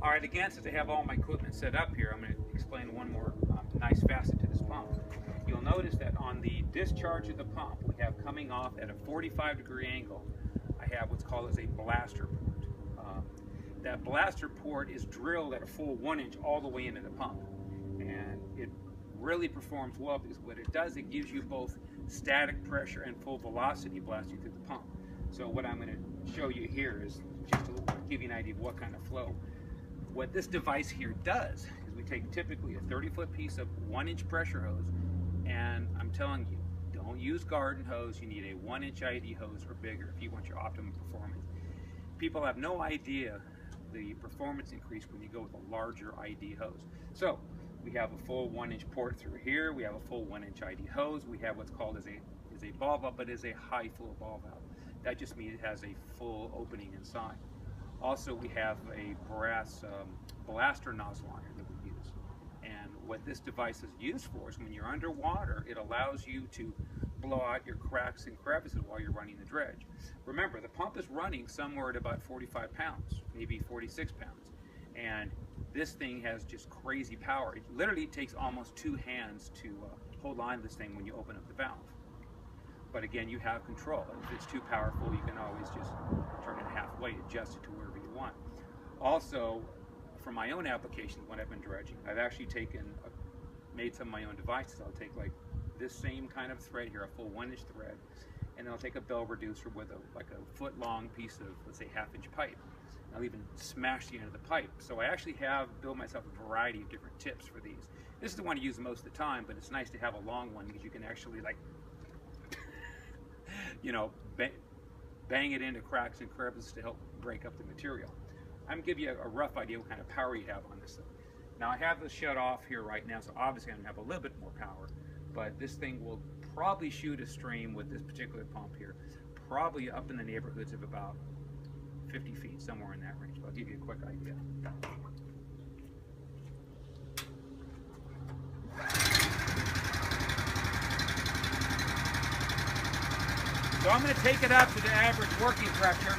All right, again, since I have all my equipment set up here, I'm going to explain one more nice facet to this pump. You'll notice that on the discharge of the pump, we have coming off at a 45-degree angle, I have what's called as a blaster port. That blaster port is drilled at a full 1 inch all the way into the pump. And it really performs well because what it does, it gives you both static pressure and full velocity blasting through the pump. So what I'm going to show you here is just to give you an idea of what kind of flow. What this device here does is we take typically a 30-foot piece of 1 inch pressure hose, and I'm telling you, don't use garden hose. You need a 1 inch ID hose or bigger if you want your optimum performance. People have no idea the performance increase when you go with a larger ID hose. So we have a full 1 inch port through here. We have a full 1 inch ID hose. We have what's called as a ball valve, but is a high flow ball valve. That just means it has a full opening inside. Also, we have a brass blaster nozzle on here that we use. And what this device is used for is when you're underwater, it allows you to blow out your cracks and crevices while you're running the dredge. Remember, the pump is running somewhere at about 45 pounds, maybe 46 pounds. And this thing has just crazy power. It literally takes almost 2 hands to hold on to this thing when you open up the valve. But again, you have control. If it's too powerful, you can always just turn it halfway, adjust it to wherever you want. Also, for my own applications when I've been dredging, I've actually made some of my own devices. I'll take like this same kind of thread here, a full 1 inch thread, and then I'll take a bell reducer with like a foot long piece of, let's say, 1/2 inch pipe. I'll even smash the end of the pipe. So I actually have built myself a variety of different tips for these. This is the one I use most of the time, but it's nice to have a long one because you can actually like you know, bang it into cracks and crevices to help break up the material. I'm going to give you a rough idea what kind of power you have on this thing. Now I have this shut off here right now, so obviously I'm going to have a little bit more power, but this thing will probably shoot a stream with this particular pump here, probably up in the neighborhoods of about 50 feet, somewhere in that range. But I'll give you a quick idea. So I'm going to take it up to the average working pressure.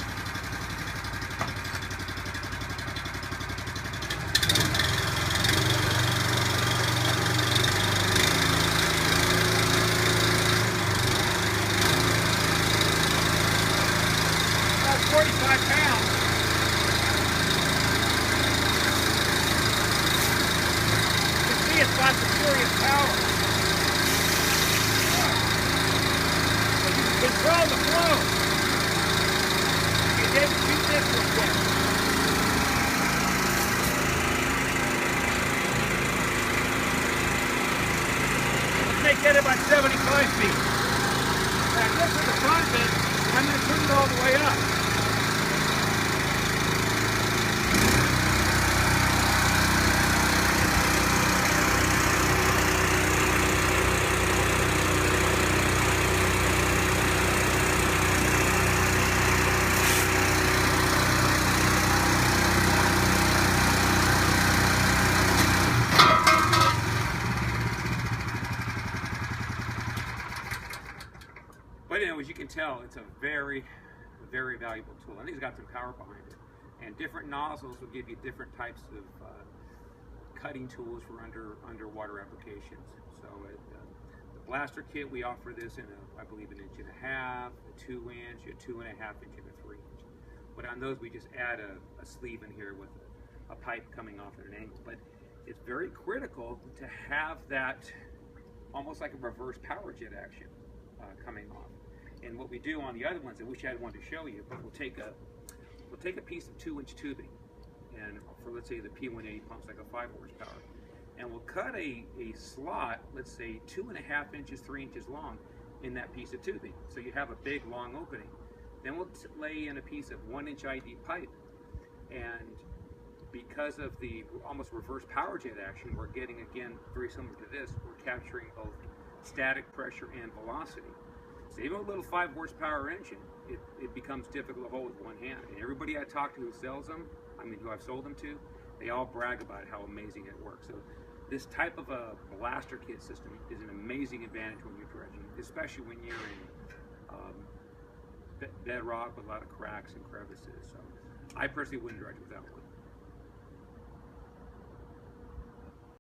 About 45 pounds. You can see it's got some serious power. Control the flow. You did shoot this real quick. Let's make it about 75 feet. Now this is the front bit. I'm going to turn it all the way up. But you know, as you can tell, it's a very, very valuable tool. I think it's got some power behind it. And different nozzles will give you different types of cutting tools for underwater applications. So the blaster kit, we offer this in I believe an 1.5 inch, a 2 inch, a 2.5 inch, and a 3 inch. But on those, we just add a sleeve in here with a pipe coming off at an angle. But it's very critical to have that almost like a reverse power jet action coming off. And what we do on the other ones, I wish I had one to show you, but we'll take a piece of 2 inch tubing, and for let's say the P180 pumps like a 5 horsepower, and we'll cut a slot, let's say 2.5 inches, 3 inches long in that piece of tubing. So you have a big long opening. Then we'll lay in a piece of 1 inch ID pipe, and because of the almost reverse power jet action, we're getting, again, very similar to this, we're capturing both static pressure and velocity. So even with a little 5 horsepower engine, it becomes difficult to hold with one hand. And everybody I talk to who sells them, who I've sold them to, they all brag about how amazing it works. So this type of a blaster kit system is an amazing advantage when you're dredging, especially when you're in bedrock with a lot of cracks and crevices. So I personally wouldn't dredge without one.